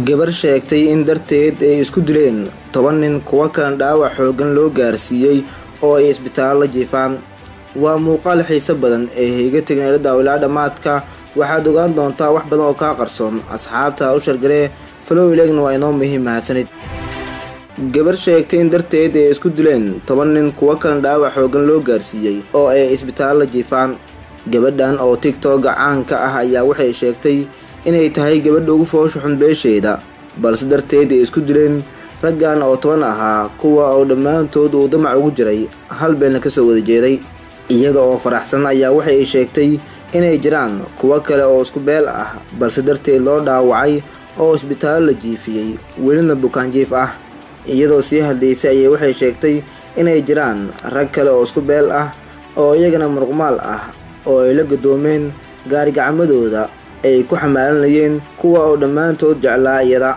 gabar sheegtay in darteed ay isku dileen 10 nin kuwa kan dhaawac xoogan loo gaarsiiyay oo ay isbitaalada jiifaan. waa muuqaal xiiso badan ee higa tigneelada ilaa dhamaadka waxaad ogaan doontaa wax badan oo ka qarsoon asxaabta u shargale follow ilegna waa inoo muhiim mahadsanid. gabar sheegtay in darteed ay isku dileen 10 nin kuwa kan dhaawac xoogan loo gaarsiiyay oo ay isbitaalada jiifaan. gabadhan oo TikTok caan ka ah ayaa waxay sheegtay inay tahay gabadha ugu foosho xun beesheeda balse darteed ay isku dileen raggan oo 10 ahaa kuwa oo dhammaantood uu damac ugu jiray hal been ka soo wada jeeday. iyada oo faraxsan ayaa waxay sheegtay inay jiraan kuwa kale oo isku beel ah balse darteed loo dhaawacay oo isbitaal la jiifiyay welina bukaan jiif ah. iyadoo sii hadlaysay ayay waxay sheegtay inay jiraan rag kale oo isku beel ah oo iyagana muruqmaal ah oo ay la gadoomeen gaari gacmadooda ay ku xamaalanayeen kuwa oo dhammaantood jeclaa iyada.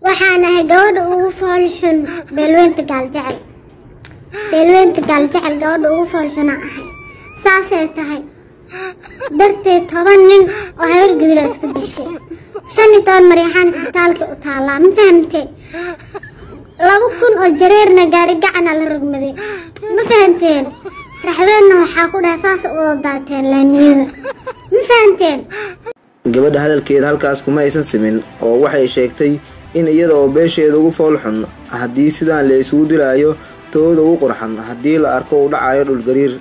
waxaan ahay gabadha ugu foolxun beelweynta gaaljecel gabadha ugu foolxuna ahay saasay tahay darteed 10 nin oo habar gudula isku dishay 15 maryaxaan isbitaalka u taalaa ma fahamtay 2,000 oo jareerna gaari gacan la rogmaday ma fahamteen raxweena waxaa ku dhahay saas u daateen laamiyada ma fahamteen. gabadha hadalkeeda halkaas kuma aysan simin oo waxay sheegtay in iyada oo beesheeda ugu foolxun haddii sidaan la isugu dilaayo tooda ugu qurxan haddii la arko uu dhacayo dhul gariir.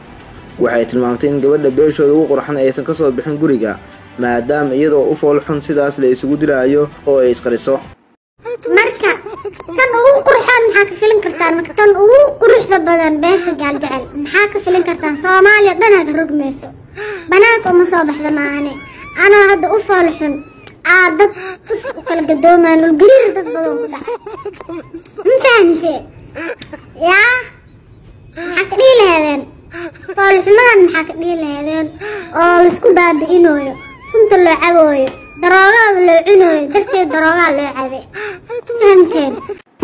waxay tilmaamtay in gabadha beeshooda ugu qurxan aysan ka soo bixin guriga maadaama iyada oo u foolxun sidaas la isugu dilaayo oo ay isqariso. marka tan ugu qurxan maxaa ka filin kartaan marka tan ugu quruxda badan beesha gaaljecel maxaa ka filin kartaan Soomaaliya dhanaga rogmayso banaanka uma soo baxda maahane ana hadda u foolxun dad u kala gadoomaan dhul gariir dad badan ku dhacay ma fahamtay yaa maxaa ka dhihi lahaydeen foolxumadan maxaa ka dhihi lahaydeen oo la isku baabi'inooyo sunta loo cabooyo daroogada loo cunooyo darteed daroogaa loo cabay fahamteen.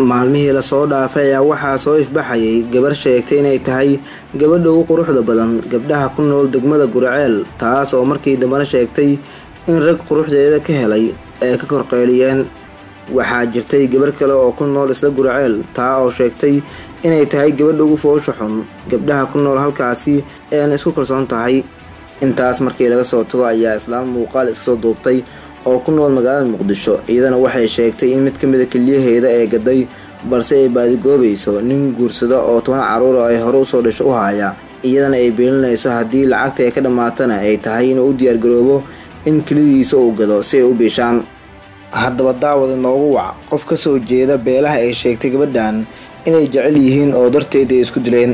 maalmihii la soo dhaafay ayaa waxaa soo ifbaxayay gabar sheegtay inay tahay gabadha ugu quruxda badan gabdhaha ku nool degmada Gurceel taas oo markii dambana sheegtay in rag quruxdeeda ka helay ay ka korqeeliyeen. waxaa jirtay gabar kale oo ku nool isla Gurceel taa oo sheegtay inay tahay gabadha ugu foosho xun gabdhaha ku nool halkaasi ee isku kalsoon tahay. intaas markii laga soo tago ayaa islaam muuqaal iska soo duubtay oo ku nool magaalada Muqdisho iyadana waxay sheegtay in mid ka mid ah kaliyaheeda ay gaday balse ay baadigoobayso nin guursada oo 10 caruur ay hore u soo dhashay u haya iyadana ay beelinayso haddii lacagta ay ka dhamaatana ay tahay inuu u diyaar garoobo in kalidiisa uu gado si ay u beeshaan. haddaba daawada noogu wac qof ka soo jeeda beelaha ay sheegtay gabadhan inay jecel yihiin oo darteed ay isku dileen.